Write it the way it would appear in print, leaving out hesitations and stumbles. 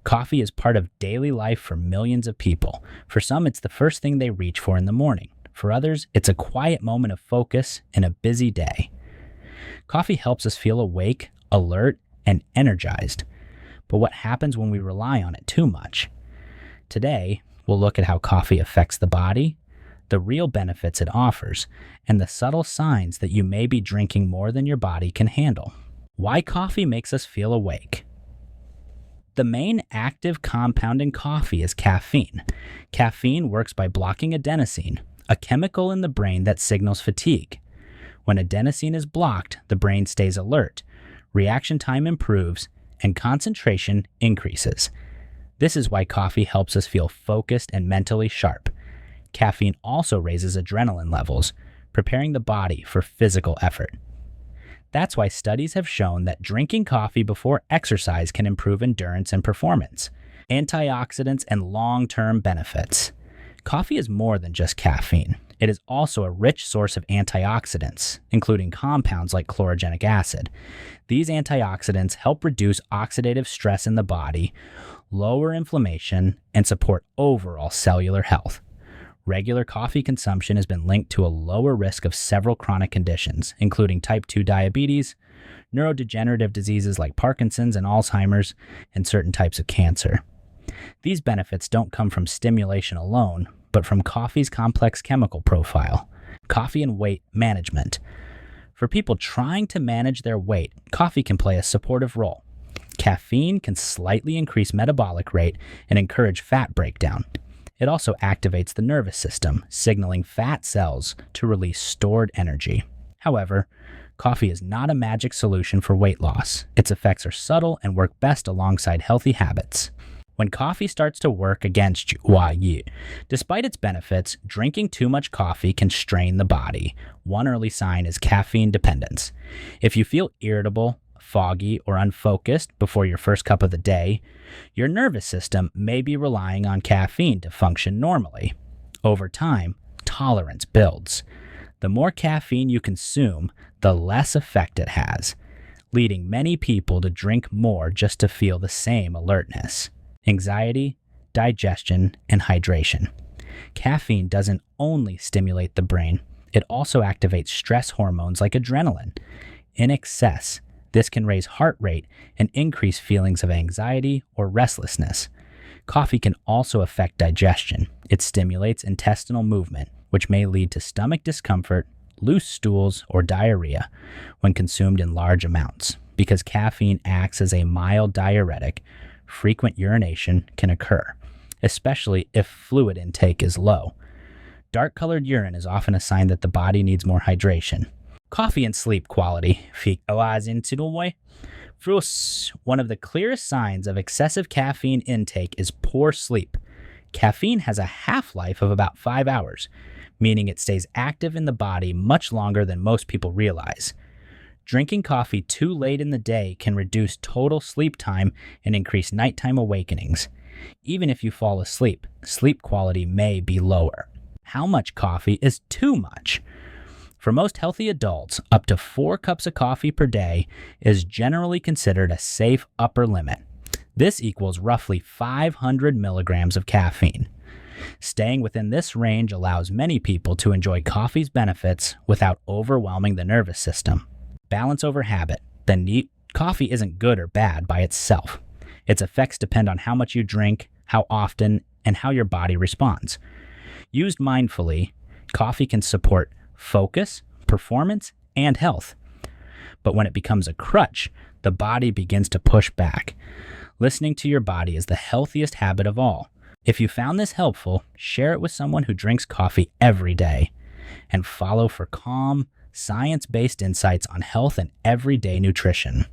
Coffee is part of daily life for millions of people. For some, it's the first thing they reach for in the morning. For others, it's a quiet moment of focus in a busy day. Coffee helps us feel awake, alert, and energized. But what happens when we rely on it too much? Today, we'll look at how coffee affects the body, the real benefits it offers, and the subtle signs that you may be drinking more than your body can handle. Why coffee makes us feel awake. The main active compound in coffee is caffeine. Caffeine works by blocking adenosine, a chemical in the brain that signals fatigue. When adenosine is blocked, the brain stays alert, reaction time improves, and concentration increases. This is why coffee helps us feel focused and mentally sharp. Caffeine also raises adrenaline levels, preparing the body for physical effort. That's why studies have shown that drinking coffee before exercise can improve endurance and performance, antioxidants, and long-term benefits. Coffee is more than just caffeine. It is also a rich source of antioxidants, including compounds like chlorogenic acid. These antioxidants help reduce oxidative stress in the body, lower inflammation, and support overall cellular health. Regular coffee consumption has been linked to a lower risk of several chronic conditions, including type 2 diabetes, neurodegenerative diseases like Parkinson's and Alzheimer's, and certain types of cancer. These benefits don't come from stimulation alone, but from coffee's complex chemical profile. Coffee and weight management. For people trying to manage their weight, coffee can play a supportive role. Caffeine can slightly increase metabolic rate and encourage fat breakdown. It also activates the nervous system, signaling fat cells to release stored energy. However, coffee is not a magic solution for weight loss. Its effects are subtle and work best alongside healthy habits. When coffee starts to work against you, despite its benefits, drinking too much coffee can strain the body. One early sign is caffeine dependence. If you feel irritable, foggy, or unfocused before your first cup of the day, your nervous system may be relying on caffeine to function normally. Over time, tolerance builds. The more caffeine you consume, the less effect it has, leading many people to drink more just to feel the same alertness. Anxiety, digestion, and hydration. Caffeine doesn't only stimulate the brain, it also activates stress hormones like adrenaline. In excess, this can raise heart rate and increase feelings of anxiety or restlessness. Coffee can also affect digestion. It stimulates intestinal movement, which may lead to stomach discomfort, loose stools, or diarrhea when consumed in large amounts. Because caffeine acts as a mild diuretic, frequent urination can occur, especially if fluid intake is low. Dark-colored urine is often a sign that the body needs more hydration. Coffee and sleep quality. One of the clearest signs of excessive caffeine intake is poor sleep. Caffeine has a half-life of about 5 hours, meaning it stays active in the body much longer than most people realize. Drinking coffee too late in the day can reduce total sleep time and increase nighttime awakenings. Even if you fall asleep, sleep quality may be lower. How much coffee is too much? For most healthy adults, up to 4 cups of coffee per day is generally considered a safe upper limit. This equals roughly 500 milligrams of caffeine. Staying within this range allows many people to enjoy coffee's benefits without overwhelming the nervous system. Balance over habit. Coffee isn't good or bad by itself. Its effects depend on how much you drink, how often, and how your body responds. Used mindfully, coffee can support focus, performance, and health. But when it becomes a crutch, the body begins to push back. Listening to your body is the healthiest habit of all. If you found this helpful, share it with someone who drinks coffee every day. And follow for calm, science-based insights on health and everyday nutrition.